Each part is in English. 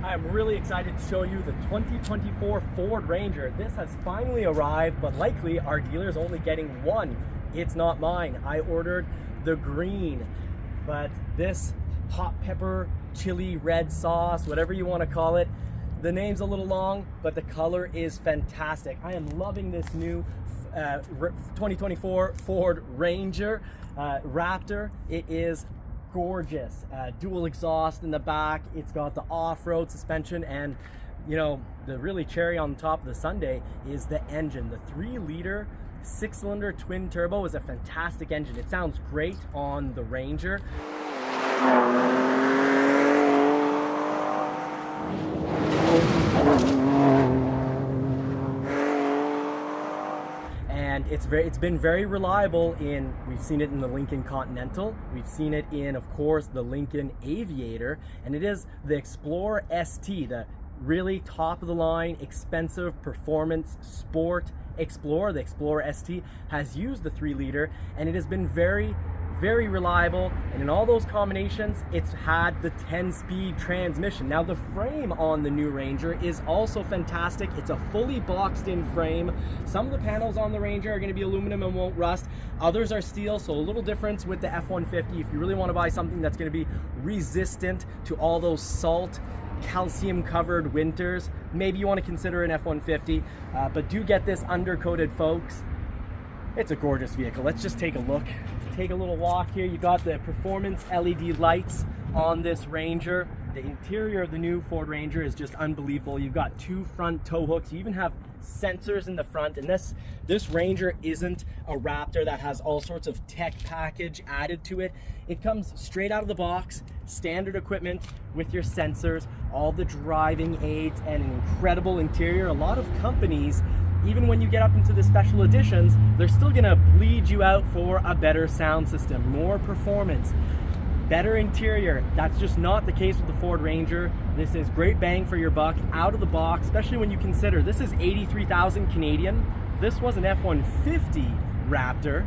I'm really excited to show you the 2024 Ford Ranger. This has finally arrived, but likely our dealer's only getting one. It's not mine. I ordered the green, but this hot pepper, chili, red sauce, whatever you want to call it, the name's a little long, but the color is fantastic. I am loving this new 2024 Ford Ranger Raptor. It is gorgeous. Dual exhaust in the back. It's got the off-road suspension, and you know, the really cherry on top of the sundae is the engine. The 3-liter 6-cylinder twin turbo is a fantastic engine. It sounds great on the Ranger. And it's been very reliable in, we've seen it in the Lincoln Continental, we've seen it in, of course, the Lincoln Aviator, and it is the Explorer ST, the really top of the line, expensive performance sport Explorer. The Explorer ST has used the 3-liter, and it has been very reliable, and in all those combinations it's had the 10-speed transmission. Now the frame on the new Ranger is also fantastic. It's a fully boxed in frame. Some of the panels on the Ranger are going to be aluminum and won't rust, others are steel, so a little difference with the F-150. If you really want to buy something that's going to be resistant to all those salt, calcium covered winters, maybe you want to consider an F-150, but do get this undercoated, folks. It's a gorgeous vehicle. Let's just take a look. Take a little walk here. You got the performance LED lights on this Ranger. The interior of the new Ford Ranger is just unbelievable. You've got 2 front tow hooks. You even have sensors in the front, and this Ranger isn't a Raptor that has all sorts of tech package added to it. It comes straight out of the box, standard equipment with your sensors, all the driving aids, and an incredible interior. A lot of companies, even when you get up into the special editions, they're still gonna bleed you out for a better sound system, more performance, better interior. That's just not the case with the Ford Ranger. This is great bang for your buck out of the box, especially when you consider this is 83,000 Canadian. If this was an F-150 Raptor,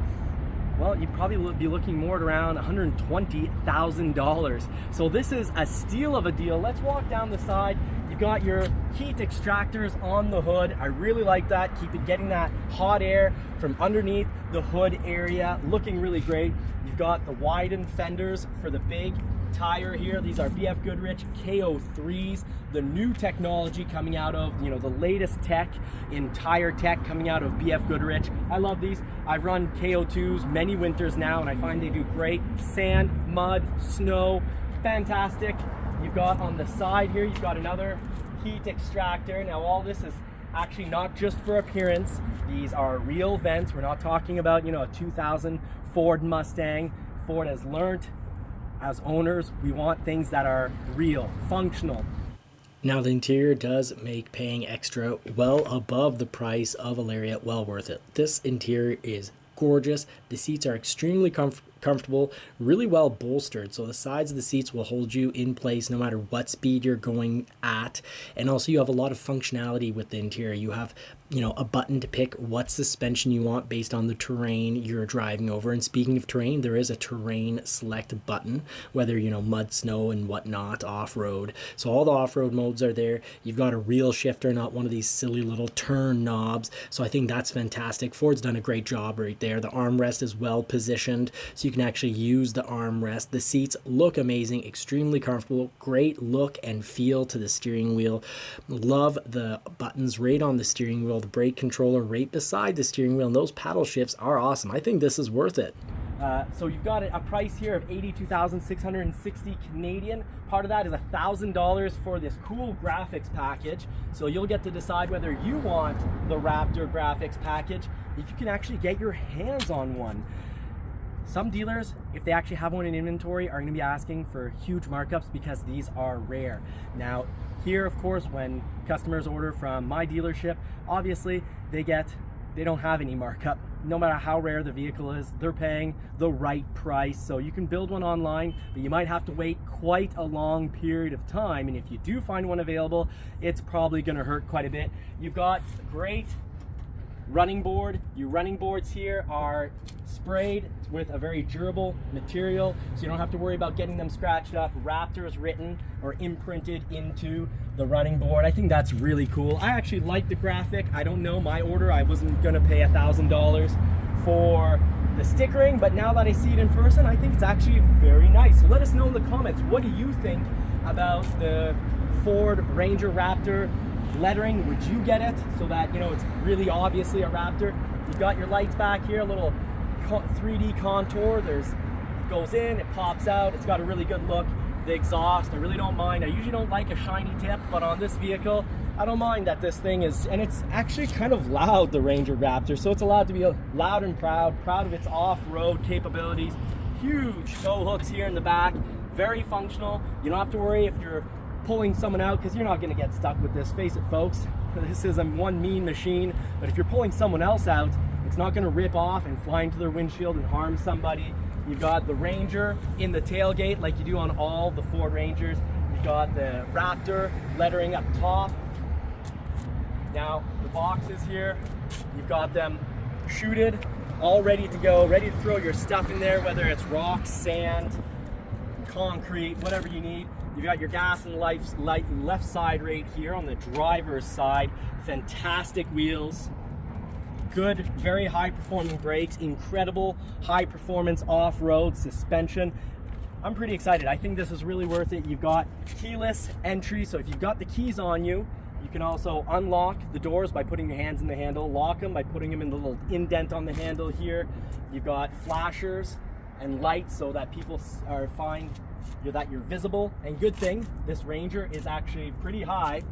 well, you'd probably be looking more at around $120,000. So this is a steal of a deal. Let's walk down the side. You've got your heat extractors on the hood. I really like that. Keep it getting that hot air from underneath the hood area. Looking really great. You've got the widened fenders for the big tire here. These are BF Goodrich KO3s, the new technology coming out of, you know, the latest tech in tire tech coming out of BF Goodrich. I love these. I've run KO2s many winters now, and I find they do great. Sand, mud, snow, fantastic. You've got on the side here, you've got another heat extractor. Now all this is actually not just for appearance. These are real vents. We're not talking about, you know, a 2000 Ford Mustang. Ford has learned, as owners, we want things that are real, functional. Now the interior does make paying extra well above the price of a Lariat well worth it. This interior is gorgeous. The seats are extremely comfortable, really well bolstered, so the sides of the seats will hold you in place no matter what speed you're going at. And also you have a lot of functionality with the interior. You have, you know, a button to pick what suspension you want based on the terrain you're driving over. And speaking of terrain, there is a terrain select button, whether, you know, mud, snow and whatnot, off-road. So all the off-road modes are there. You've got a real shifter, not one of these silly little turn knobs. So I think that's fantastic. Ford's done a great job right there. The armrest is well positioned, so you can actually use the armrest. The seats look amazing, extremely comfortable, great look and feel to the steering wheel. Love the buttons right on the steering wheel, the brake controller right beside the steering wheel, and those paddle shifts are awesome. I think this is worth it. So you've got a price here of 82,660 Canadian. Part of that is $1,000 for this cool graphics package. So you'll get to decide whether you want the Raptor graphics package, if you can actually get your hands on one. Some dealers, if they actually have one in inventory, are going to be asking for huge markups because these are rare. Now, here, of course, when customers order from my dealership, obviously they don't have any markup. No matter how rare the vehicle is, they're paying the right price. So you can build one online, but you might have to wait quite a long period of time. And if you do find one available, it's probably going to hurt quite a bit. You've got great running board. Your running boards here are sprayed with a very durable material, so you don't have to worry about getting them scratched up. Raptor is written or imprinted into the running board. I think that's really cool. I actually like the graphic. I don't know, my order, I wasn't gonna pay $1,000 for the stickering, but now that I see it in person, I think it's actually very nice. So let us know in the comments, what do you think about the Ford Ranger Raptor lettering? Would you get it so that, you know, it's really obviously a Raptor? You've got your lights back here, a little 3D contour. It goes in, it pops out, it's got a really good look. The exhaust, I really don't mind. I usually don't like a shiny tip, but on this vehicle, I don't mind that this thing is, and it's actually kind of loud, the Ranger Raptor, so it's allowed to be loud and proud of its off-road capabilities. Huge tow hooks here in the back, very functional. You don't have to worry if you're pulling someone out, because you're not going to get stuck with this. Face it, folks, this is one mean machine, but if you're pulling someone else out, it's not going to rip off and fly into their windshield and harm somebody. You've got the Ranger in the tailgate like you do on all the Ford Rangers. You've got the Raptor lettering up top. Now the boxes here, you've got them chuted, all ready to go, ready to throw your stuff in there, whether it's rocks, sand, concrete, whatever you need. You've got your gas and left side right here on the driver's side. Fantastic wheels. Good, very high performing brakes, incredible high performance off-road suspension. I'm pretty excited. I think this is really worth it. You've got keyless entry, so if you've got the keys on you, you can also unlock the doors by putting your hands in the handle, lock them by putting them in the little indent on the handle here. You've got flashers and lights so that people find that you're visible. And good thing, this Ranger is actually pretty high.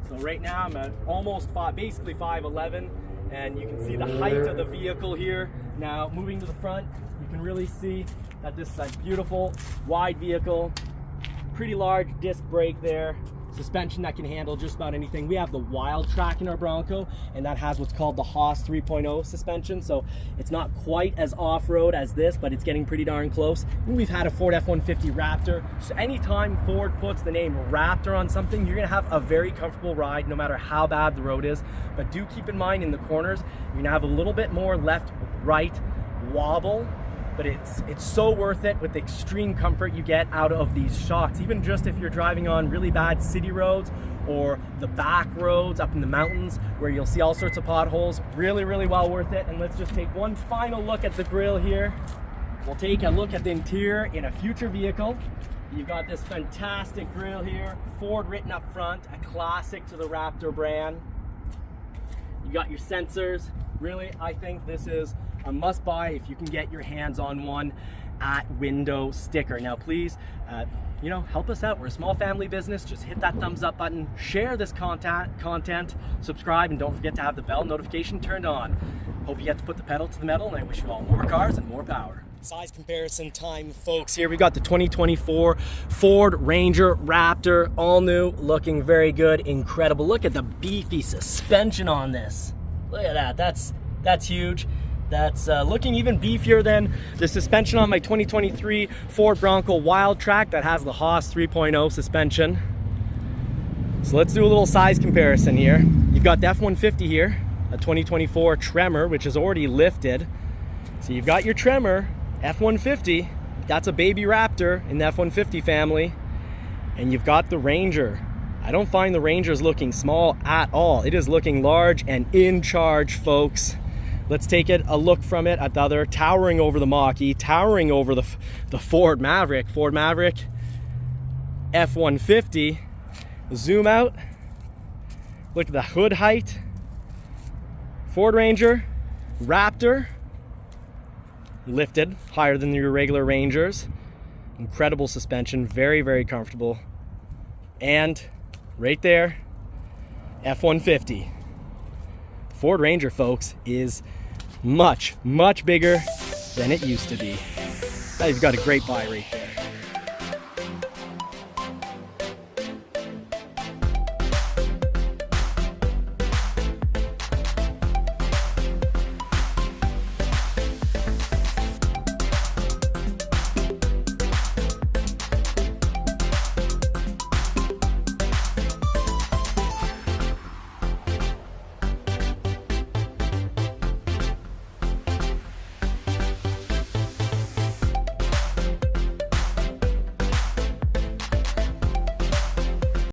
So right now I'm at almost basically 5'11", and you can see the height of the vehicle here. Now moving to the front, you can really see that this is a beautiful wide vehicle, pretty large disc brake there, suspension that can handle just about anything. We have the Wild Track in our Bronco, and that has what's called the Haas 3.0 suspension, so it's not quite as off-road as this, but it's getting pretty darn close. We've had a Ford F-150 Raptor, so anytime Ford puts the name Raptor on something, you're gonna have a very comfortable ride no matter how bad the road is. But do keep in mind, in the corners, you're gonna have a little bit more left-right wobble, but it's so worth it with the extreme comfort you get out of these shocks. Even just if you're driving on really bad city roads or the back roads up in the mountains where you'll see all sorts of potholes, really, really well worth it. And let's just take one final look at the grille here. We'll take a look at the interior in a future vehicle. You've got this fantastic grille here, Ford written up front, a classic to the Raptor brand. You got your sensors. Really, I think this is a must buy if you can get your hands on one at window sticker. Now please, you know, help us out. We're a small family business. Just hit that thumbs up button, share this content, subscribe, and don't forget to have the bell notification turned on. Hope you get to put the pedal to the metal, and I wish you all more cars and more power. Size comparison time, folks. Here we got the 2024 Ford Ranger Raptor, all new, looking very good, incredible. Look at the beefy suspension on this. Look at that, that's huge. That's looking even beefier than the suspension on my 2023 Ford Bronco Wild Track that has the Haas 3.0 suspension. So let's do a little size comparison here. You've got the F-150 here, a 2024 Tremor, which is already lifted. So you've got your Tremor, F-150, that's a baby Raptor in the F-150 family. And you've got the Ranger. I don't find the Rangers looking small at all. It is looking large and in charge, folks. Let's take a look from it at the other, towering over the Mach-E, towering over the Ford Maverick. Ford Maverick F-150. Zoom out. Look at the hood height. Ford Ranger Raptor. Lifted, higher than your regular Rangers. Incredible suspension, very, very comfortable. And right there, F-150. Ford Ranger, folks, is much, much bigger than it used to be. Now you've got a great buy right there.